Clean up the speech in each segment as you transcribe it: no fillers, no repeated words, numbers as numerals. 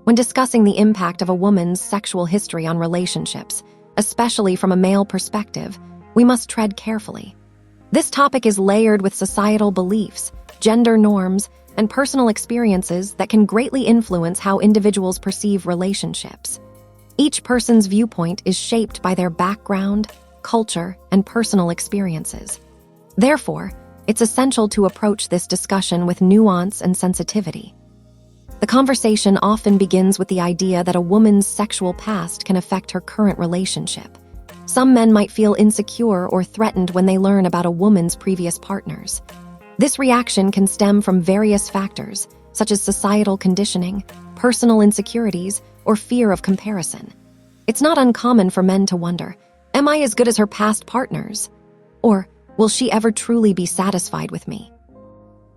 When discussing the impact of a woman's sexual history on relationships, especially from a male perspective, we must tread carefully. This topic is layered with societal beliefs, gender norms, and personal experiences that can greatly influence how individuals perceive relationships. Each person's viewpoint is shaped by their background, culture, and personal experiences. Therefore, it's essential to approach this discussion with nuance and sensitivity. The conversation often begins with the idea that a woman's sexual past can affect her current relationship. Some men might feel insecure or threatened when they learn about a woman's previous partners. This reaction can stem from various factors, such as societal conditioning, personal insecurities, or fear of comparison. It's not uncommon for men to wonder, am I as good as her past partners? Or, will she ever truly be satisfied with me?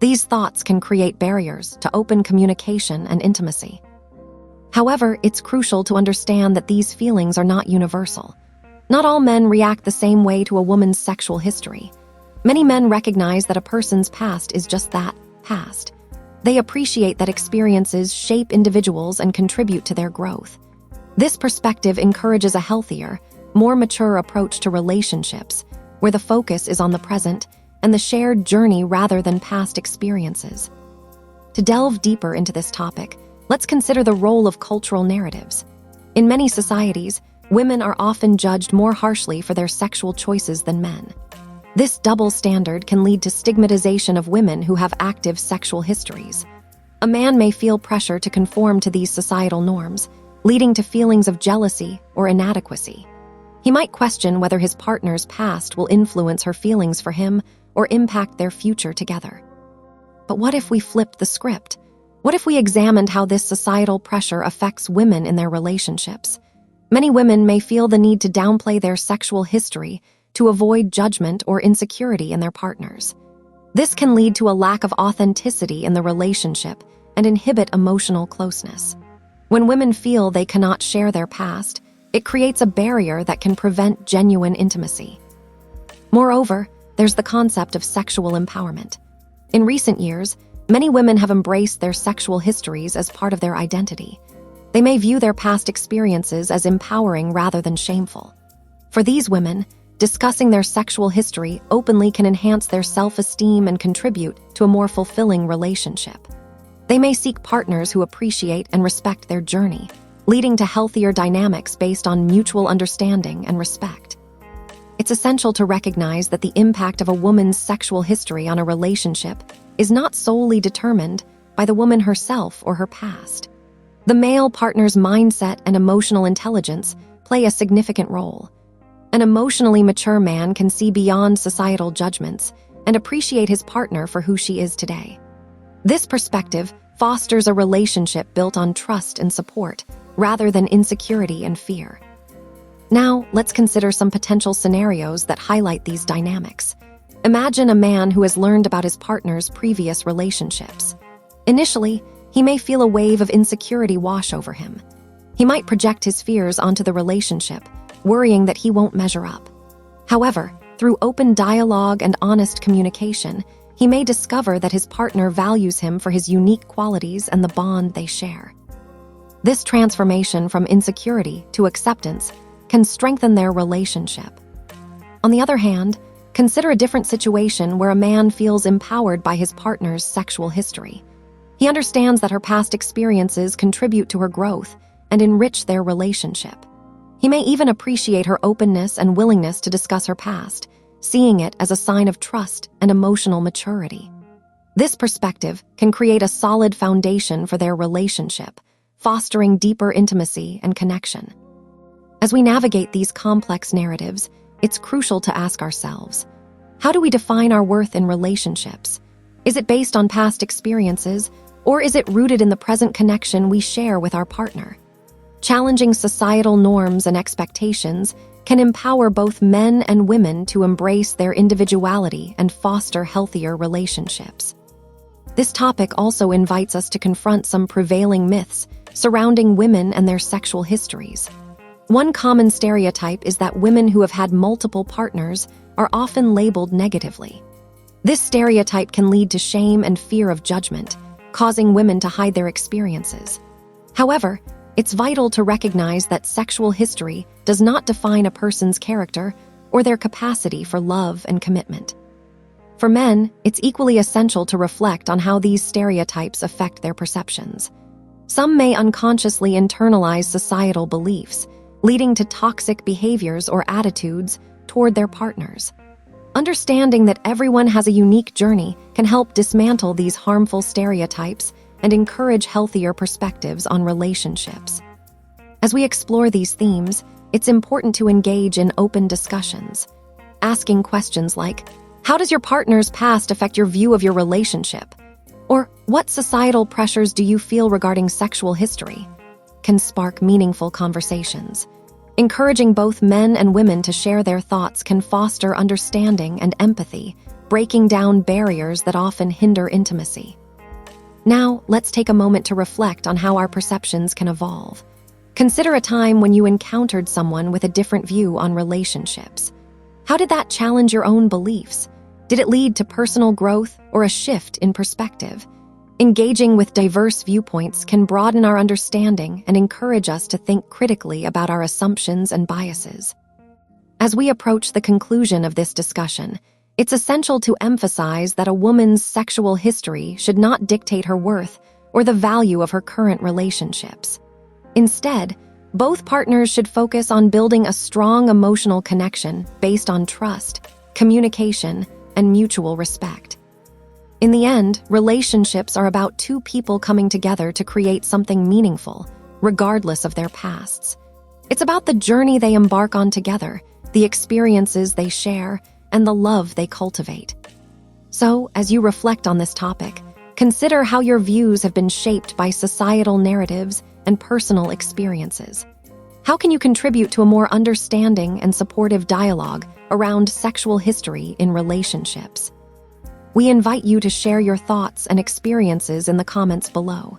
These thoughts can create barriers to open communication and intimacy. However, it's crucial to understand that these feelings are not universal. Not all men react the same way to a woman's sexual history. Many men recognize that a person's past is just that, past. They appreciate that experiences shape individuals and contribute to their growth. This perspective encourages a healthier, more mature approach to relationships, where the focus is on the present and the shared journey rather than past experiences. To delve deeper into this topic, let's consider the role of cultural narratives. In many societies, women are often judged more harshly for their sexual choices than men. This double standard can lead to stigmatization of women who have active sexual histories. A man may feel pressure to conform to these societal norms, leading to feelings of jealousy or inadequacy. He might question whether his partner's past will influence her feelings for him or impact their future together. But what if we flipped the script? What if we examined how this societal pressure affects women in their relationships? Many women may feel the need to downplay their sexual history to avoid judgment or insecurity in their partners. This can lead to a lack of authenticity in the relationship and inhibit emotional closeness. When women feel they cannot share their past, it creates a barrier that can prevent genuine intimacy. Moreover, there's the concept of sexual empowerment. In recent years, many women have embraced their sexual histories as part of their identity. They may view their past experiences as empowering rather than shameful. For these women, discussing their sexual history openly can enhance their self-esteem and contribute to a more fulfilling relationship. They may seek partners who appreciate and respect their journey, leading to healthier dynamics based on mutual understanding and respect. It's essential to recognize that the impact of a woman's sexual history on a relationship is not solely determined by the woman herself or her past. The male partner's mindset and emotional intelligence play a significant role. An emotionally mature man can see beyond societal judgments and appreciate his partner for who she is today. This perspective fosters a relationship built on trust and support, rather than insecurity and fear. Now, let's consider some potential scenarios that highlight these dynamics. Imagine a man who has learned about his partner's previous relationships. Initially, he may feel a wave of insecurity wash over him. He might project his fears onto the relationship, worrying that he won't measure up. However, through open dialogue and honest communication, he may discover that his partner values him for his unique qualities and the bond they share. This transformation from insecurity to acceptance can strengthen their relationship. On the other hand, consider a different situation where a man feels empowered by his partner's sexual history. He understands that her past experiences contribute to her growth and enrich their relationship. He may even appreciate her openness and willingness to discuss her past, seeing it as a sign of trust and emotional maturity. This perspective can create a solid foundation for their relationship, fostering deeper intimacy and connection. As we navigate these complex narratives, it's crucial to ask ourselves, how do we define our worth in relationships? Is it based on past experiences, or is it rooted in the present connection we share with our partner? Challenging societal norms and expectations can empower both men and women to embrace their individuality and foster healthier relationships. This topic also invites us to confront some prevailing myths surrounding women and their sexual histories. One common stereotype is that women who have had multiple partners are often labeled negatively. This stereotype can lead to shame and fear of judgment, causing women to hide their experiences. However, it's vital to recognize that sexual history does not define a person's character or their capacity for love and commitment. For men, it's equally essential to reflect on how these stereotypes affect their perceptions. Some may unconsciously internalize societal beliefs, leading to toxic behaviors or attitudes toward their partners. Understanding that everyone has a unique journey can help dismantle these harmful stereotypes and encourage healthier perspectives on relationships. As we explore these themes, it's important to engage in open discussions. Asking questions like, how does your partner's past affect your view of your relationship? Or, what societal pressures do you feel regarding sexual history? Can spark meaningful conversations. Encouraging both men and women to share their thoughts can foster understanding and empathy, breaking down barriers that often hinder intimacy. Now, let's take a moment to reflect on how our perceptions can evolve. Consider a time when you encountered someone with a different view on relationships. How did that challenge your own beliefs? Did it lead to personal growth or a shift in perspective? Engaging with diverse viewpoints can broaden our understanding and encourage us to think critically about our assumptions and biases. As we approach the conclusion of this discussion, it's essential to emphasize that a woman's sexual history should not dictate her worth or the value of her current relationships. Instead, both partners should focus on building a strong emotional connection based on trust, communication, and mutual respect. In the end, relationships are about two people coming together to create something meaningful, regardless of their pasts. It's about the journey they embark on together, the experiences they share, and the love they cultivate. So, as you reflect on this topic, consider how your views have been shaped by societal narratives and personal experiences. How can you contribute to a more understanding and supportive dialogue around sexual history in relationships? We invite you to share your thoughts and experiences in the comments below.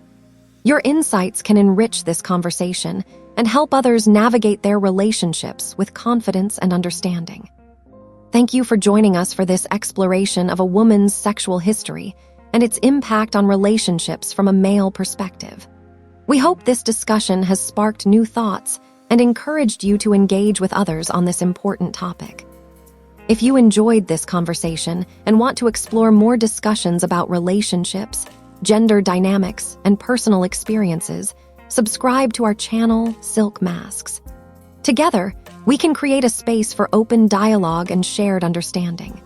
Your insights can enrich this conversation and help others navigate their relationships with confidence and understanding. Thank you for joining us for this exploration of a woman's sexual history and its impact on relationships from a male perspective. We hope this discussion has sparked new thoughts and encouraged you to engage with others on this important topic. If you enjoyed this conversation and want to explore more discussions about relationships, gender dynamics, and personal experiences, subscribe to our channel, Silk Masks. Together, we can create a space for open dialogue and shared understanding.